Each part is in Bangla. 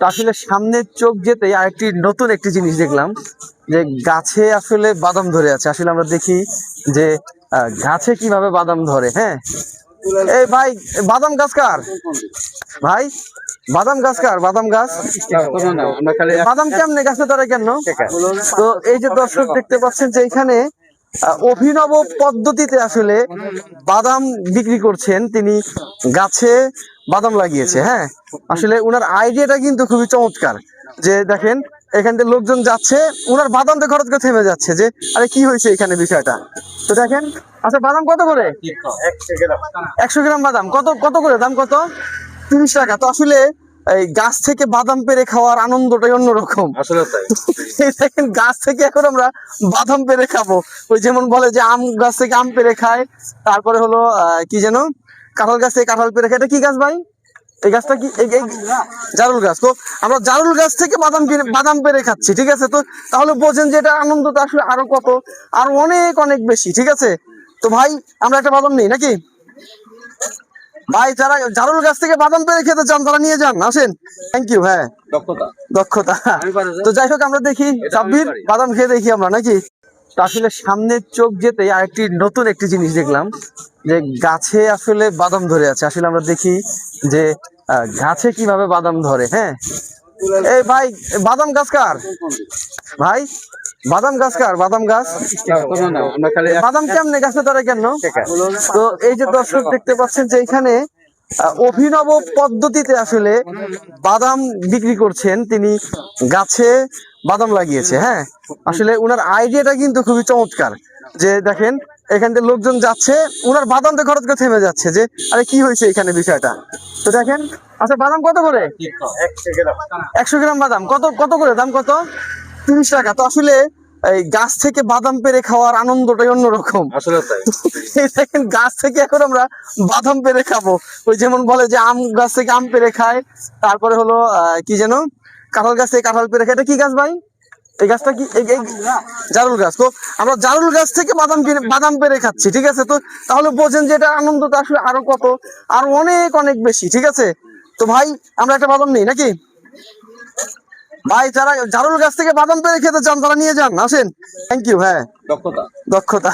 তো আসলে সামনের চোখ যেতে আরেকটি নতুন একটি জিনিস দেখলাম যে গাছে আসলে বাদাম ধরে আছে। আসলে আমরা দেখি যে গাছে কিভাবে বাদাম ধরে। হ্যাঁ, এই ভাই, বাদাম গাছ কার ভাই? বাদাম গাছ কার? বাদাম গাছ বাদাম কেমনে গাছে ধরে কেন? তো এই যে দর্শক দেখতে পাচ্ছেন যে এখানে অভিনব পদ্ধতিতে আসলে বাদাম বিক্রি করছেন তিনি। গাছে বাদাম লাগিয়েছে। হ্যাঁ, আসলে উনার আইডিয়াটা কিন্তু খুবই চমৎকার। যে দেখেন, এখান থেকে লোকজন যাচ্ছে, উনার বাদাম দেখে হঠাৎ করে থেমে যাচ্ছে যে আরে কি হয়েছে এখানে বিষয়টা। তো দেখেন, আচ্ছা বাদাম কত করে? 100 গ্রাম বাদাম কত কত করে দাম? কত? 30 টাকা। তো আসলে এই গাছ থেকে বাদাম পেড়ে খাওয়ার আনন্দটাই অন্যরকম। আসলে তাই। এই দেখেন, গাছ থেকে এখন আমরা বাদাম পেড়ে খাবো। ওই যেমন বলে যে আম গাছ থেকে আম পেড়ে খায়, তারপরে হলো কি যেন কাঁঠাল গাছ থেকে কাঁঠাল পেড়ে খায়। এটা কি গাছ ভাই? এই গাছটা কি? জারুল গাছ। তো আমরা জারুল গাছ থেকে বাদাম পেড়ে খাচ্ছি। ঠিক আছে, তো তাহলে বোঝেন যে এটা আনন্দটা আসলে আরো কত, আর অনেক অনেক বেশি। ঠিক আছে, তো ভাই আমরা একটা বাদাম নিই নাকি ভাই? যারা জারুল গাছ থেকে বাদাম পেড়ে খেতে চান তারা নিয়ে যান, আসেন। Thank you. হ্যাঁ, দক্ষতা। তো যাই হোক, আমরা দেখি সাব্বির বাদাম খেয়ে দেখি আমরা নাকি। তো আসলে সামনের চোখ যেতে আরেকটি নতুন একটি জিনিস দেখলাম যে গাছে আসলে বাদাম ধরে আছে। আসলে আমরা দেখি যে গাছে কিভাবে বাদাম ধরে। হ্যাঁ, এই ভাই, বাদাম গাছ কার ভাই? বাদাম গাছ কার? বাদাম গাছ বাদাম কেমনে গাছে ধরে কেন? তো এই যে দর্শক দেখতে পাচ্ছেন যে এখানে অভিনব পদ্ধতিতে আসলে বাদাম বিক্রি করছেন তিনি। গাছে বাদাম লাগিয়েছে। হ্যাঁ, আসলে উনার আইডিয়াটা কিন্তু খুবই চমৎকার। যে দেখেন, এখান থেকে লোকজন যাচ্ছে, উনার বাদাম দেখে হঠাৎ করে থেমে যাচ্ছে যে আরে কি হয়েছে এখানে বিষয়টা। তো দেখেন, আচ্ছা বাদাম কত করে? 100 গ্রাম বাদাম কত কত করে দাম? কত? 30 টাকা। তো আসলে এই গাছ থেকে বাদাম পেড়ে খাওয়ার আনন্দটাই অন্যরকম। আসলে তাই। এই দেখেন, গাছ থেকে এখন আমরা বাদাম পেড়ে খাবো। ওই যেমন বলে যে আম গাছ থেকে আম পেড়ে খায়, তারপরে হলো কি যেন কাঁঠাল গাছ থেকে কাঁঠাল পেড়ে খায়। এটা কি গাছ ভাই? এই গাছটা কি? জারুল গাছ। তো আমরা জারুল গাছ থেকে বাদাম পেড়ে খাচ্ছি। ঠিক আছে, তো তাহলে বোঝেন যে এটা আনন্দটা আসলে আরো কত, আর অনেক অনেক বেশি। ঠিক আছে, তো ভাই আমরা একটা বাদাম নিই নাকি ভাই? যারা জারুল গাছ থেকে বাদাম পেড়ে খেতে চান তারা নিয়ে যান, আসেন। Thank you. হ্যাঁ, দক্ষতা।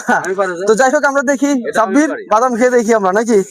তো যাই হোক, আমরা দেখি সাব্বির বাদাম খেয়ে দেখি আমরা নাকি।